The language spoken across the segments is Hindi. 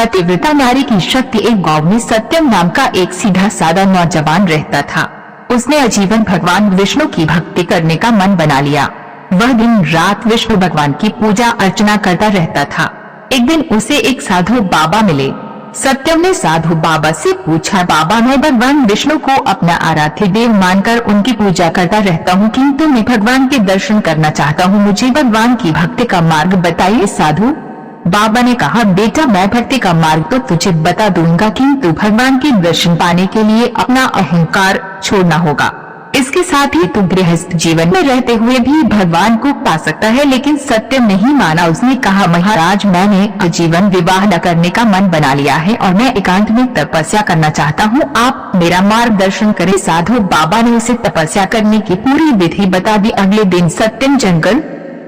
पतिव्रता नारी की शक्ति। एक गांव में सत्यम नाम का एक सीधा सादा नौजवान रहता था। उसने आजीवन भगवान विष्णु की भक्ति करने का मन बना लिया। वह दिन रात विष्णु भगवान की पूजा अर्चना करता रहता था। एक दिन उसे एक साधु बाबा मिले। सत्यम ने साधु बाबा से पूछा, बाबा मैं भगवान विष्णु को अपना आराध्य देव मानकर उनकी पूजा करता रहता हूँ, किंतु मैं भगवान के दर्शन करना चाहता हूँ, मुझे भगवान की भक्ति का मार्ग बताइए। साधु बाबा ने कहा, बेटा मैं भक्ति का मार्ग तो तुझे बता दूंगा, किंतु भगवान के दर्शन पाने के लिए अपना अहंकार छोड़ना होगा। इसके साथ ही तू गृहस्थ जीवन में रहते हुए भी भगवान को पा सकता है। लेकिन सत्यम नहीं माना। उसने कहा, महाराज मैंने आजीवन विवाह न करने का मन बना लिया है और मैं एकांत में तपस्या करना चाहता हूँ, आप मेरा मार्गदर्शन करें। साधु बाबा ने उसे तपस्या करने की पूरी विधि बता दी। अगले दिन सत्यम जंगल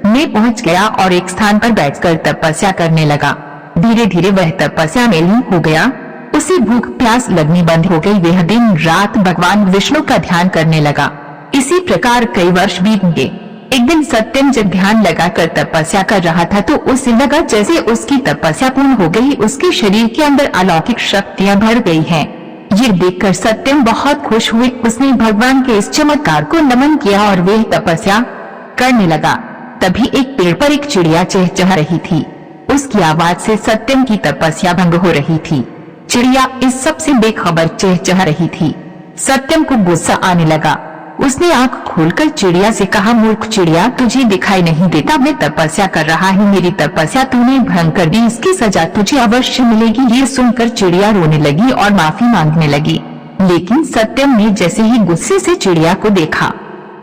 में पहुँच गया और एक स्थान पर बैठकर तपस्या करने लगा। धीरे धीरे वह तपस्या में लीन हो गया। उसे भूख प्यास लगनी बंद हो गई। वह दिन रात भगवान विष्णु का ध्यान करने लगा। इसी प्रकार कई वर्ष बीत गए। एक दिन सत्यम जब ध्यान लगाकर तपस्या कर रहा था तो उसे लगा जैसे उसकी तपस्या पूर्ण हो गई, उसके शरीर के अंदर अलौकिक शक्तियां भर गई हैं। ये देखकर सत्यम बहुत खुश हुए। उसने भगवान के इस चमत्कार को नमन किया और वह तपस्या करने लगा। तभी एक पेड़ पर एक चिड़िया चहचहा रही थी। उसकी आवाज से सत्यम की तपस्या भंग हो रही थी। चिड़िया इस सब से बेखबर चहचहा रही थी। सत्यम को गुस्सा आने लगा। उसने आंख खोलकर चिड़िया से कहा, मूर्ख चिड़िया, तुझे दिखाई नहीं देता मैं तपस्या कर रहा हूँ, मेरी तपस्या तूने भंग कर दी, इसकी सजा तुझे अवश्य मिलेगी। ये सुनकर चिड़िया रोने लगी और माफी मांगने लगी। लेकिन सत्यम ने जैसे ही गुस्से से चिड़िया को देखा,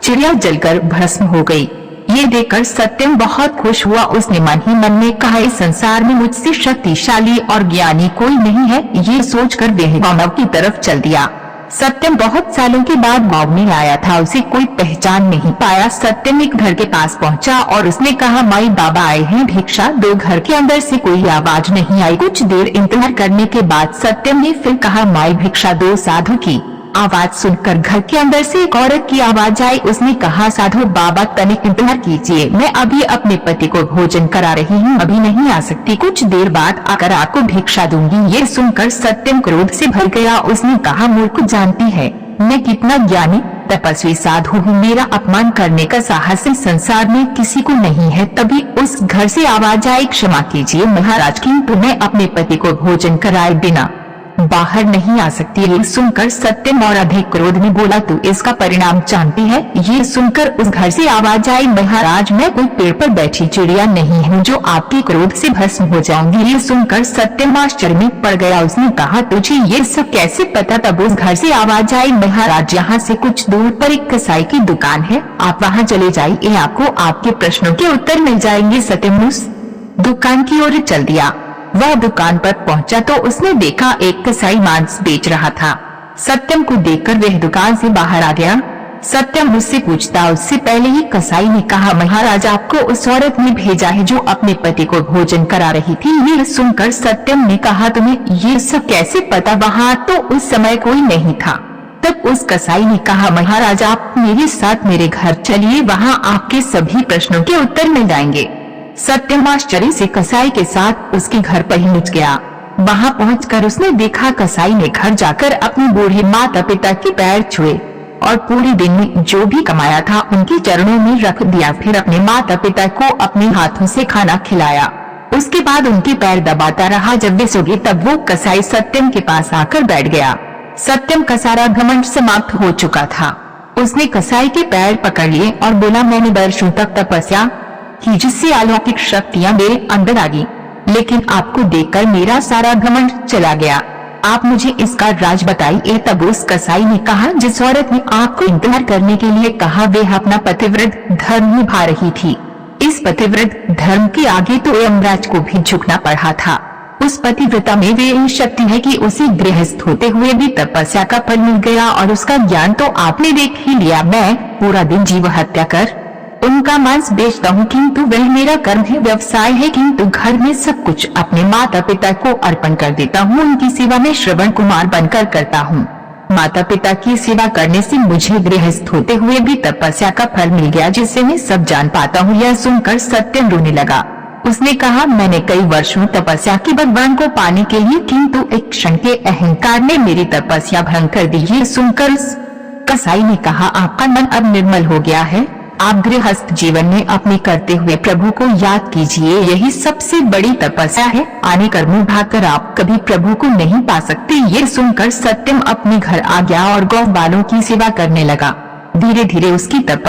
चिड़िया जलकर भस्म हो गई। ये देखकर सत्यम बहुत खुश हुआ। उसने मन ही मन में कहा, इस संसार में मुझसे शक्तिशाली और ज्ञानी कोई नहीं है। ये सोचकर वह गांव की तरफ चल दिया। सत्यम बहुत सालों के बाद गांव में आया था। उसे कोई पहचान नहीं पाया। सत्यम एक घर के पास पहुंचा और उसने कहा, माई बाबा आए हैं, भिक्षा दो। घर के अंदर से कोई आवाज नहीं आई। कुछ देर इंतजार करने के बाद सत्यम ने फिर कहा, माई भिक्षा दो। साधु की आवाज सुनकर घर के अंदर से एक औरत की आवाज आई। उसने कहा, साधु बाबा तनिक इंतजार कीजिए, मैं अभी अपने पति को भोजन करा रही हूँ, अभी नहीं आ सकती, कुछ देर बाद आकर आपको भिक्षा दूंगी। ये सुनकर सत्यम क्रोध से भर गया। उसने कहा, मूर्ख, जानती है मैं कितना ज्ञानी तपस्वी साधु हूँ, मेरा अपमान करने का साहस इस संसार में किसी को नहीं है। तभी उस घर से आवाज आई, क्षमा कीजिए महाराज, किंतु मैं अपने पति को भोजन कराए बिना बाहर नहीं आ सकती। ये सुनकर सत्यम और अधिक क्रोध में बोला, तू इसका परिणाम जानती है। ये सुनकर उस घर से आवाज आई, महाराज मैं कोई पेड़ पर बैठी चिड़िया नहीं हूँ जो आपके क्रोध से भस्म हो जाऊंगी। ये सुनकर सत्यम आश्चर्य में पड़ गया। उसने कहा, तुझे ये सब कैसे पता? तब उस घर से आवाज आई, महाराज यहाँ से कुछ दूर पर एक कसाई की दुकान है, आप वहाँ चले जाइए, आपको आपके प्रश्नों के उत्तर मिल जाएंगे। सत्यम उस दुकान की ओर चल दिया। वह दुकान पर पहुंचा तो उसने देखा एक कसाई मांस बेच रहा था। सत्यम को देखकर वह दुकान से बाहर आ गया। सत्यम उससे पूछता, उससे पहले ही कसाई ने कहा, महाराज आपको उस औरत ने भेजा है जो अपने पति को भोजन करा रही थी। ये सुनकर सत्यम ने कहा, तुम्हें ये सब कैसे पता? वहाँ तो उस समय कोई नहीं था। तब उस कसाई ने कहा, महाराज आप मेरे साथ मेरे घर चलिए, वहाँ आपके सभी प्रश्नों के उत्तर मिल जाएंगे। सत्यम आश्चर्य से कसाई के साथ उसके घर पहुंच गया। वहां पहुंचकर उसने देखा कसाई ने घर जाकर अपने बूढ़े माता पिता के पैर छुए और पूरे दिन में जो भी कमाया था उनके चरणों में रख दिया। फिर अपने माता पिता को अपने हाथों से खाना खिलाया। उसके बाद उनके पैर दबाता रहा। जब वे सो गए तब वो कसाई सत्यम के पास आकर बैठ गया। सत्यम का सारा घमंड समाप्त हो चुका था। उसने कसाई के पैर पकड़ लिए और बोला, मैंने वर्षों तक तपस्या की जिससे अलौकिक शक्तियां मेरे अंदर आ गई, लेकिन आपको देखकर मेरा सारा घमंड चला गया। आप मुझे इसका राज बताइए। तब उस कसाई ने कहा, जिस औरत ने आपको इंतजार करने के लिए कहा वह अपना पतिव्रत धर्म निभा रही थी। इस पतिव्रत धर्म के आगे तो यमराज को भी झुकना पड़ा था। उस पतिव्रता में वे शक्ति है कि उसे गृहस्थ होते हुए भी तपस्या का फल मिल गया और उसका ज्ञान तो आपने देख ही लिया। मैं पूरा दिन जीव हत्या कर उनका मांस बेचता हूँ, किंतु वह मेरा कर्म है, व्यवसाय है, किंतु घर में सब कुछ अपने माता पिता को अर्पण कर देता हूँ। उनकी सेवा में श्रवण कुमार बनकर करता हूँ। माता पिता की सेवा करने से मुझे गृहस्थ होते हुए भी तपस्या का फल मिल गया, जिससे मैं सब जान पाता हूँ। यह सुनकर सत्यम रोने लगा। उसने कहा, मैंने कई वर्षों तपस्या की भगवान को पाने के लिए, किंतु एक क्षण के अहंकार ने मेरी तपस्या भंग कर दी। ये सुनकर उस कसाई ने कहा, आपका मन अब निर्मल हो गया है। आप गृहस्थ जीवन में अपने करते हुए प्रभु को याद कीजिए, यही सबसे बड़ी तपस्या है। आने कर्मों भागकर आप कभी प्रभु को नहीं पा सकते। ये सुनकर सत्यम अपने घर आ गया और गौ बालों की सेवा करने लगा। धीरे धीरे उसकी तपस्या